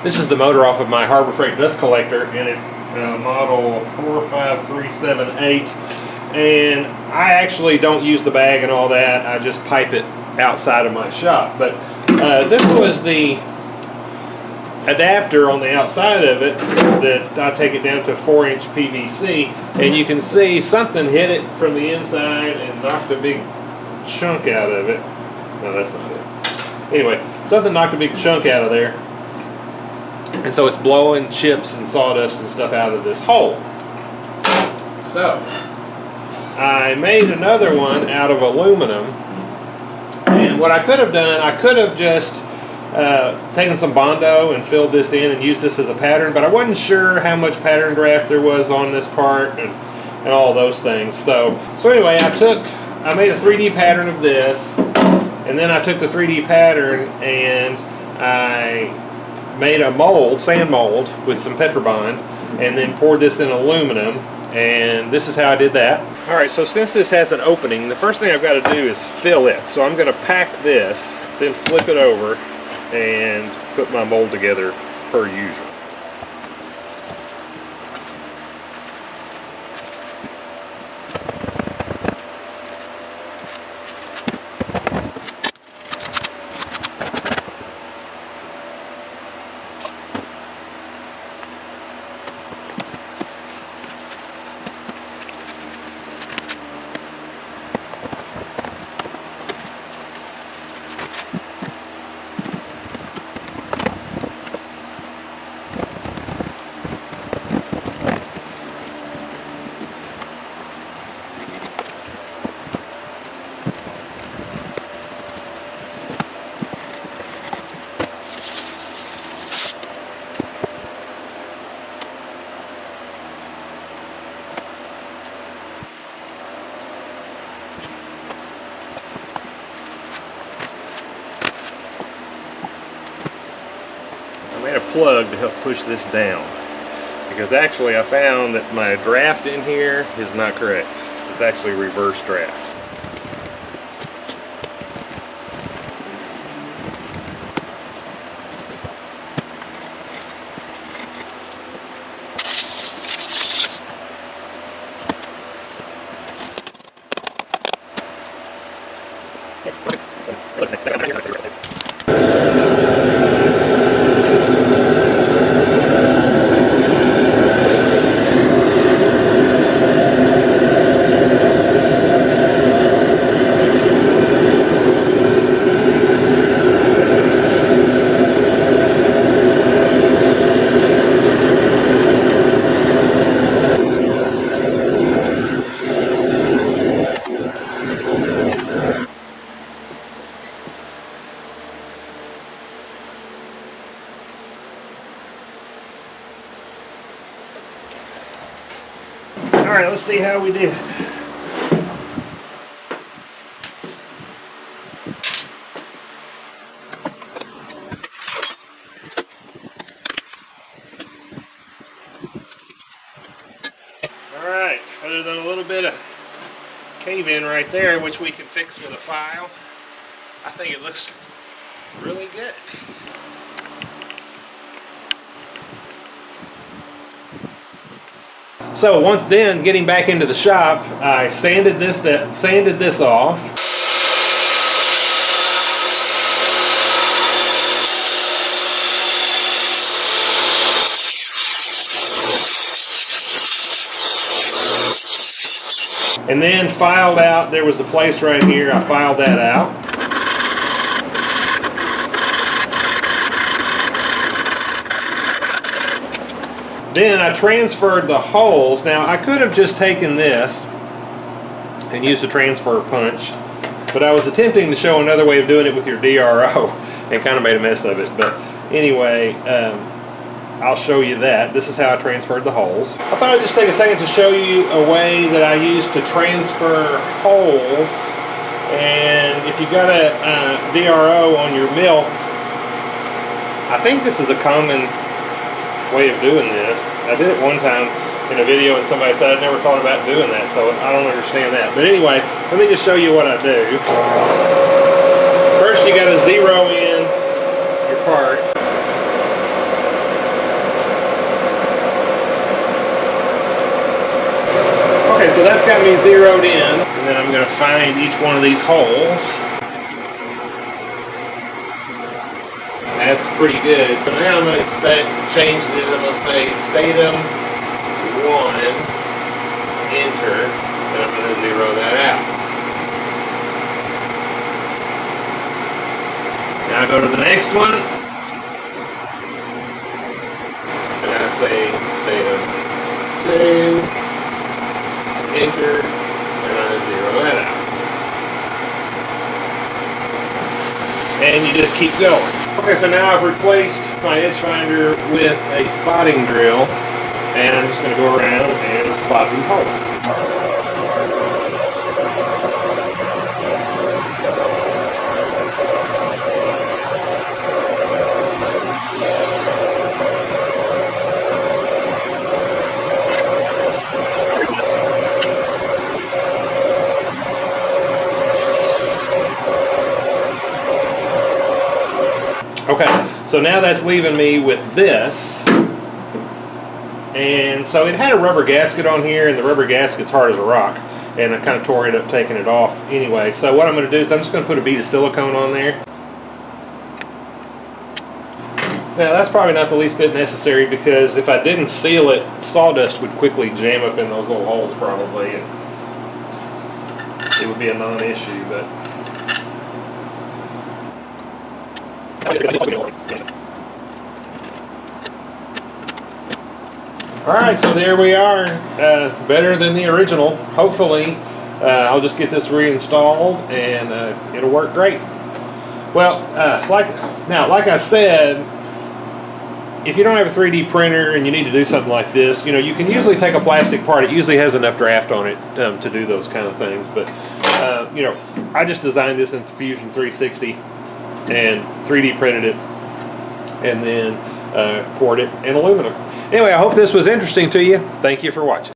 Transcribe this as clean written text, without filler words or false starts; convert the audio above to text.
This is the motor off of my Harbor Freight dust collector, and it's model 45378. And I actually don't use the bag and all that. I just pipe it outside of my shop. But this was the adapter on the outside of it that I take it down to 4-inch PVC, and you can see something hit it from the inside and knocked a big chunk out of it. No, that's not it. Anyway, something knocked a big chunk out of there, and so it's blowing chips and sawdust and stuff out of this hole. So I made another one out of aluminum, and what I could have done, I could have just taken some Bondo and filled this in and used this as a pattern, but I wasn't sure how much pattern draft there was on this part and all those things. So anyway, I made a 3D pattern of this, and then I took the 3D pattern and I made a mold, sand mold, with some Petrobond, and then poured this in aluminum, and this is how I did that. Alright, so since this has an opening, the first thing I've got to do is fill it. So I'm going to pack this, then flip it over, and put my mold together per usual. I made a plug to help push this down, because actually I found that my draft in here is not correct. It's actually reverse draft. Alright, let's see how we did. Alright, other than a little bit of cave-in right there, which we can fix with a file, I think it looks really good. So once then, getting back into the shop, I sanded this off. And then filed out, there was a place right here, I filed that out. Then I transferred the holes. Now I could have just taken this and used a transfer punch, but I was attempting to show another way of doing it with your DRO and kind of made a mess of it. But anyway, I'll show you that. This is how I transferred the holes. I thought I'd just take a second to show you a way that I use to transfer holes. And if you've got a DRO on your mill, I think this is a common way of doing this. I did it one time in a video and somebody said I'd never thought about doing that, so I don't understand that. But anyway, let me just show you what I do. First you got to zero in your part. Okay, so that's got me zeroed in, and then I'm going to find each one of these holes. That's pretty good. So now I'm going to change it. I'm going to say Statham 1, enter, and I'm going to zero that out. Now I go to the next one, and I say Statham 2, enter, and I'm going to zero that out. And you just keep going. Okay, so now I've replaced my edge finder with a spotting drill, and I'm just going to go around and spot these holes. Okay, so now that's leaving me with this, and so it had a rubber gasket on here, and the rubber gasket's hard as a rock, and I kind of tore it up taking it off anyway. So what I'm going to do is I'm just going to put a bead of silicone on there. Now that's probably not the least bit necessary, because if I didn't seal it, sawdust would quickly jam up in those little holes probably, and it would be a non-issue, but alright, so there we are. Better than the original. Hopefully, I'll just get this reinstalled and it'll work great. Well, like I said, if you don't have a 3D printer and you need to do something like this, you know, you can usually take a plastic part. It usually has enough draft on it to do those kind of things. But, you know, I just designed this in Fusion 360 and 3D printed it, and then poured it in aluminum. Anyway, I hope this was interesting to you. Thank you for watching.